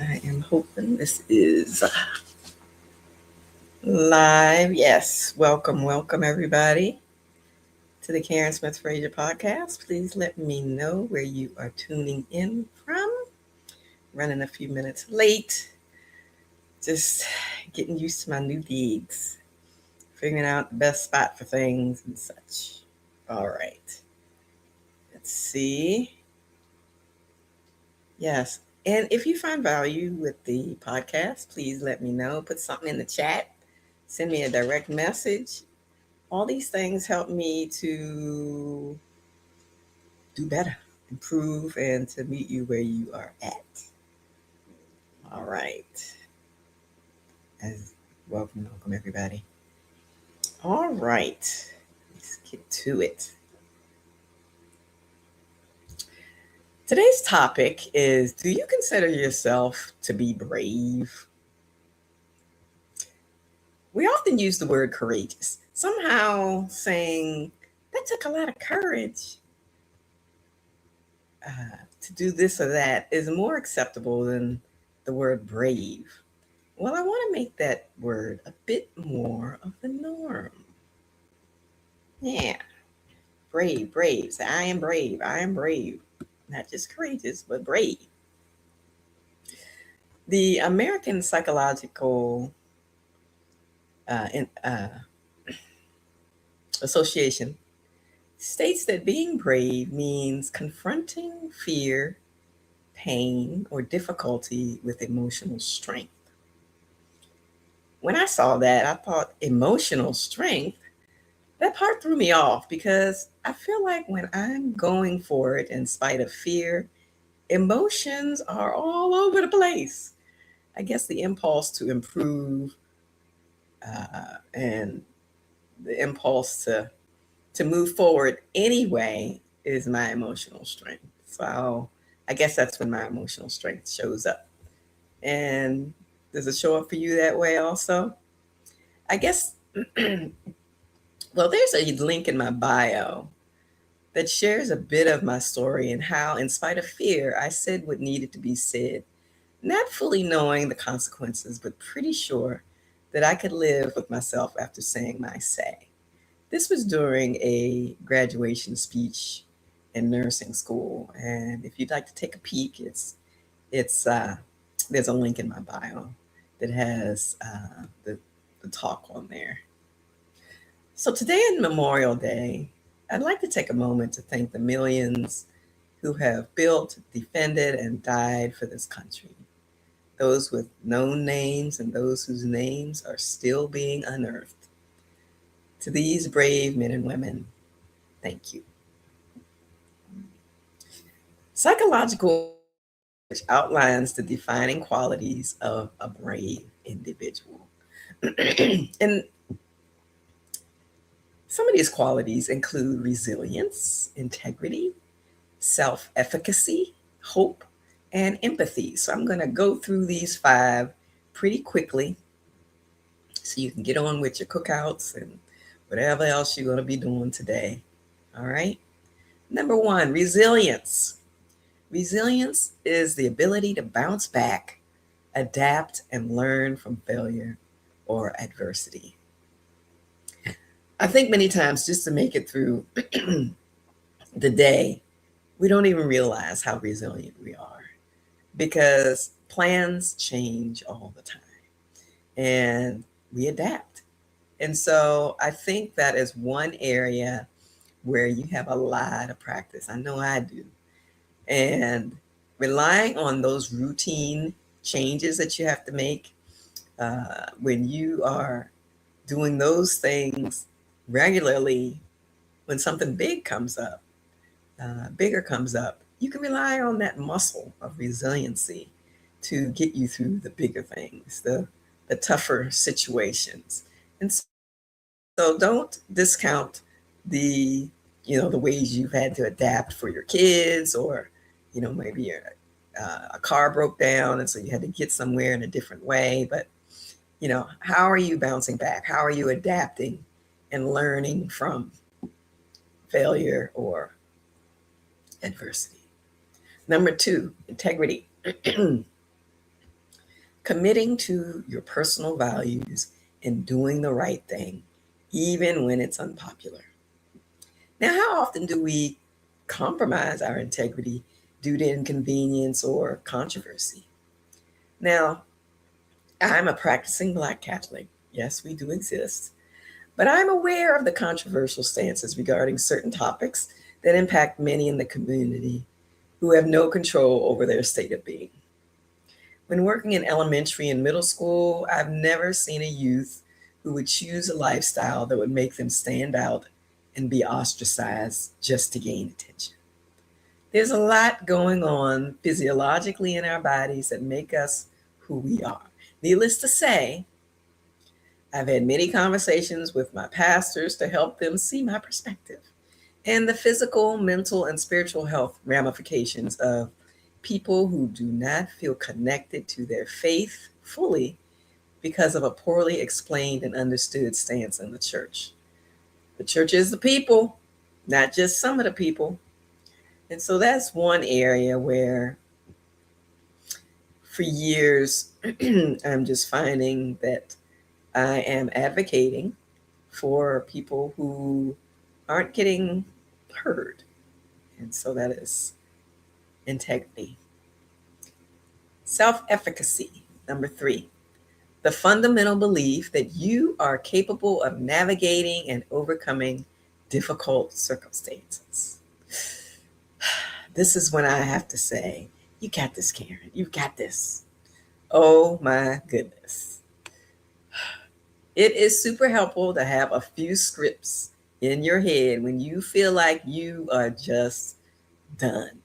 I am hoping this is live. Yes. Welcome, everybody, to the Karen Smith Frazier podcast. Please let me know where you are tuning in from. Running a few minutes late. Just getting used to my new gigs. Figuring out the best spot for things and such. All right. Let's see. Yes. And if you find value with the podcast, please let me know. Put something in the chat. Send me a direct message. All these things help me to do better, improve, and to meet you where you are at. All right. As welcome, everybody. All right. Let's get to it. Today's topic is, do you consider yourself to be brave? We often use the word courageous, somehow saying that took a lot of courage. To do this or that is more acceptable than the word brave. Well, I want to make that word a bit more of the norm. Yeah, brave. Say, I am brave. I am brave. Not just courageous, but brave. The American Psychological Association states that being brave means confronting fear, pain, or difficulty with emotional strength. When I saw that, I thought emotional strength, that part threw me off because I feel like when I'm going for it in spite of fear, emotions are all over the place. I guess the impulse to improve and the impulse to move forward anyway is my emotional strength. So I guess that's when my emotional strength shows up. And does it show up for you that way also? I guess, well, there's a link in my bio that shares a bit of my story and how, in spite of fear, I said what needed to be said, not fully knowing the consequences, but pretty sure that I could live with myself after saying my say. This was during a graduation speech in nursing school, and if you'd like to take a peek, it's there's a link in my bio that has the talk on there. So today in Memorial Day, I'd like to take a moment to thank the millions who have built, defended, and died for this country. Those with known names and those whose names are still being unearthed. To these brave men and women, thank you. Psychological research outlines the defining qualities of a brave individual. And some of these qualities include resilience, integrity, self efficacy, hope, and empathy. So I'm going to go through these 5 pretty quickly so you can get on with your cookouts and whatever else you're going to be doing today. All right. Number 1, resilience. Resilience is the ability to bounce back, adapt, and learn from failure or adversity. I think many times just to make it through the day, we don't even realize how resilient we are because plans change all the time and we adapt. And so I think that is one area where you have a lot of practice. I know I do. And relying on those routine changes that you have to make when you are doing those things regularly, when something bigger comes up, you can rely on that muscle of resiliency to get you through the bigger things, the tougher situations. And so don't discount the, the ways you've had to adapt for your kids, or, maybe a car broke down and so you had to get somewhere in a different way. But, how are you bouncing back? How are you adapting and learning from failure or adversity? Number 2, integrity. committing to your personal values and doing the right thing, even when it's unpopular. Now, how often do we compromise our integrity due to inconvenience or controversy? Now, I'm a practicing Black Catholic. Yes, we do exist. But I'm aware of the controversial stances regarding certain topics that impact many in the community who have no control over their state of being. When working in elementary and middle school, I've never seen a youth who would choose a lifestyle that would make them stand out and be ostracized just to gain attention. There's a lot going on physiologically in our bodies that make us who we are. Needless to say, I've had many conversations with my pastors to help them see my perspective and the physical, mental, and spiritual health ramifications of people who do not feel connected to their faith fully because of a poorly explained and understood stance in the church. The church is the people, not just some of the people. And so that's one area where for years I'm just finding that I am advocating for people who aren't getting heard. And so that is integrity. Self-efficacy, number 3. The fundamental belief that you are capable of navigating and overcoming difficult circumstances. This is when I have to say, you got this, Karen. You got this. Oh my goodness. It is super helpful to have a few scripts in your head when you feel like you are just done,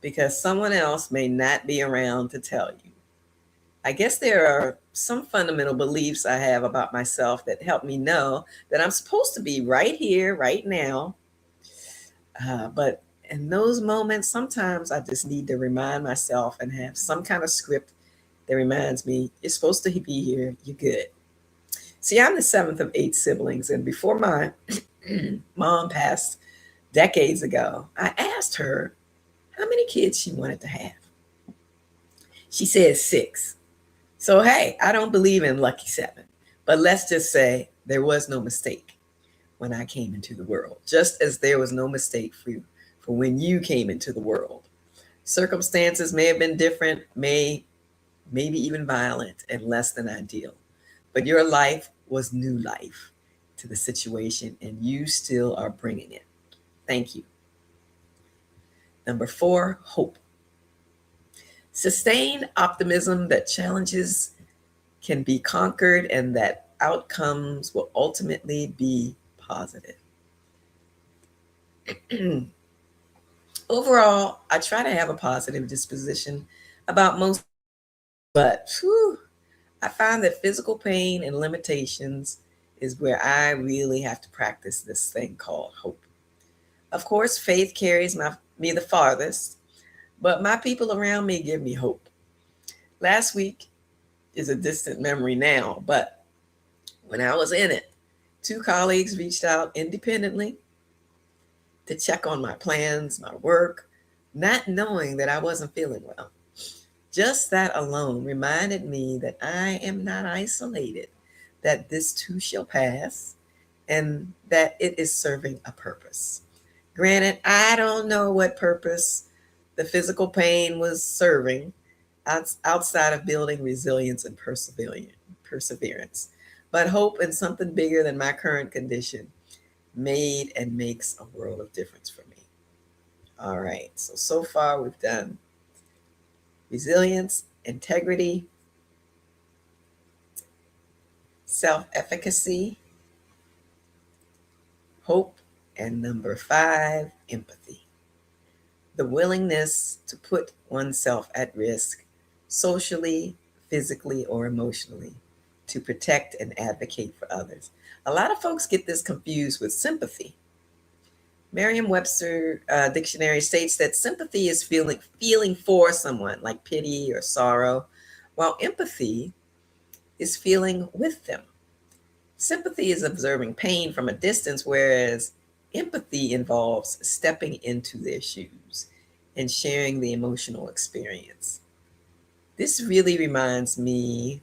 because someone else may not be around to tell you. I guess there are some fundamental beliefs I have about myself that help me know that I'm supposed to be right here, right now. But in those moments, sometimes I just need to remind myself and have some kind of script that reminds me, you're supposed to be here, you're good. See, I'm the 7th of 8 siblings, and before my mom passed decades ago, I asked her how many kids she wanted to have. She said 6. So, hey, I don't believe in lucky 7, but let's just say there was no mistake when I came into the world, just as there was no mistake for when you came into the world. Circumstances may have been different, maybe even violent and less than ideal, but your life was new life to the situation, and you still are bringing it. Thank you. Number 4, hope. Sustained optimism that challenges can be conquered and that outcomes will ultimately be positive. Overall, I try to have a positive disposition about most, but I find that physical pain and limitations is where I really have to practice this thing called hope. Of course, faith carries me the farthest, but my people around me give me hope. Last week is a distant memory now, but when I was in it, 2 colleagues reached out independently to check on my plans, my work, not knowing that I wasn't feeling well. Just that alone reminded me that I am not isolated, that this too shall pass, and that it is serving a purpose. Granted, I don't know what purpose the physical pain was serving outside of building resilience and perseverance, but hope in something bigger than my current condition made and makes a world of difference for me. All right, so far we've done resilience, integrity, self-efficacy, hope, and number 5, empathy. The willingness to put oneself at risk socially, physically, or emotionally to protect and advocate for others. A lot of folks get this confused with sympathy. Merriam-Webster dictionary states that sympathy is feeling for someone, like pity or sorrow, while empathy is feeling with them. Sympathy is observing pain from a distance, whereas empathy involves stepping into their shoes and sharing the emotional experience. This really reminds me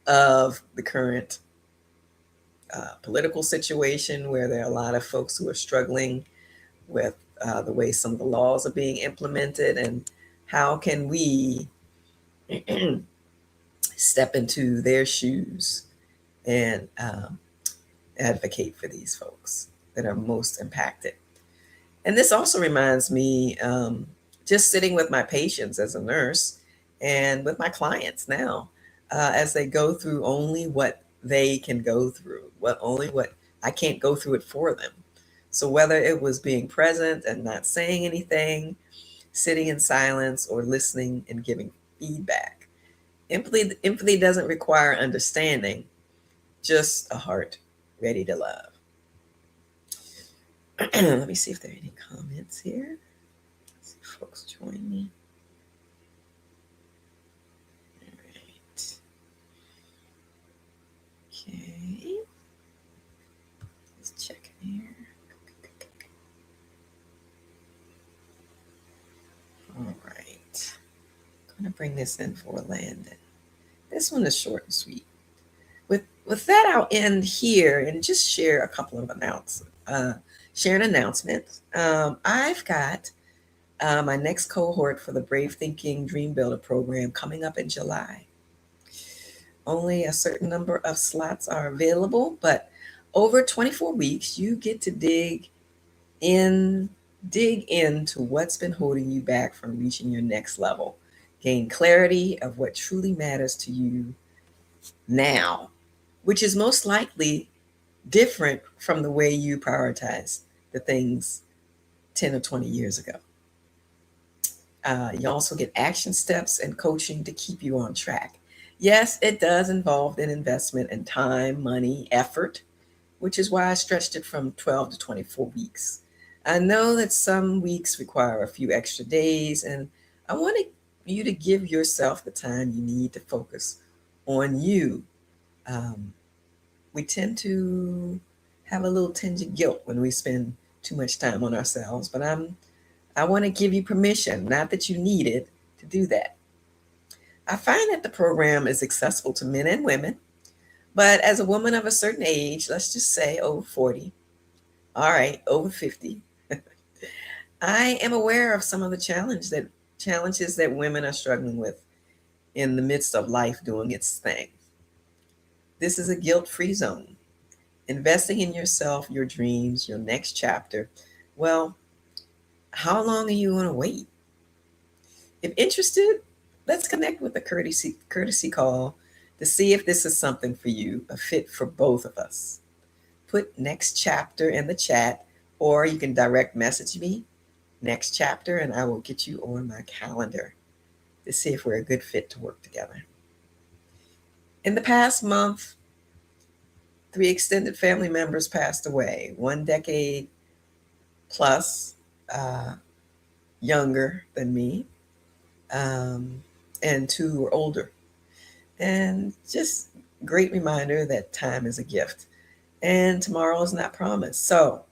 of the current political situation where there are a lot of folks who are struggling with the way some of the laws are being implemented, and how can we step into their shoes and advocate for these folks that are most impacted. And this also reminds me, just sitting with my patients as a nurse and with my clients now, as they go through only what they can go through, what I can't go through it for them. So whether it was being present and not saying anything, sitting in silence, or listening and giving feedback, empathy doesn't require understanding, just a heart ready to love. Let me see if there are any comments here. Let's see if folks join me. All right. Okay. Let's check here. All right. I'm going to bring this in for Landon. This one is short and sweet. With that, I'll end here and just share a couple of announcements. Share an announcement. I've got my next cohort for the Brave Thinking Dream Builder program coming up in July. Only a certain number of slots are available, but over 24 weeks, you get to dig into what's been holding you back from reaching your next level. Gain clarity of what truly matters to you now, which is most likely different from the way you prioritize the things 10 or 20 years ago. You also get action steps and coaching to keep you on track. Yes, it does involve an investment in time, money, effort, which is why I stretched it from 12 to 24 weeks. I know that some weeks require a few extra days, and I wanted you to give yourself the time you need to focus on you. We tend to have a little tinge of guilt when we spend too much time on ourselves, but I want to give you permission, not that you need it, to do that. I find that the program is accessible to men and women, but as a woman of a certain age, let's just say over 40, all right, over 50, I am aware of some of the challenges that women are struggling with in the midst of life doing its thing. This is a guilt-free zone. Investing in yourself, your dreams, your next chapter. Well, how long are you going to wait? If interested, let's connect with a courtesy call to see if this is something for you, a fit for both of us. Put next chapter in the chat, or you can direct message me next chapter, and I will get you on my calendar to see if we're a good fit to work together. In the past month, 3 extended family members passed away, 1 decade plus younger than me, and 2 were older. And just great reminder that time is a gift and tomorrow is not promised. So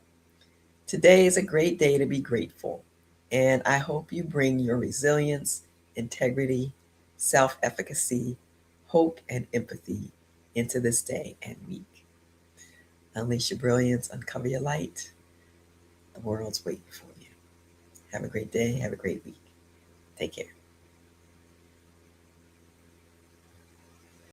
today is a great day to be grateful. And I hope you bring your resilience, integrity, self-efficacy, hope, and empathy into this day and week. Unleash your brilliance, uncover your light. The world's waiting for you. Have a great day. Have a great week. Take care.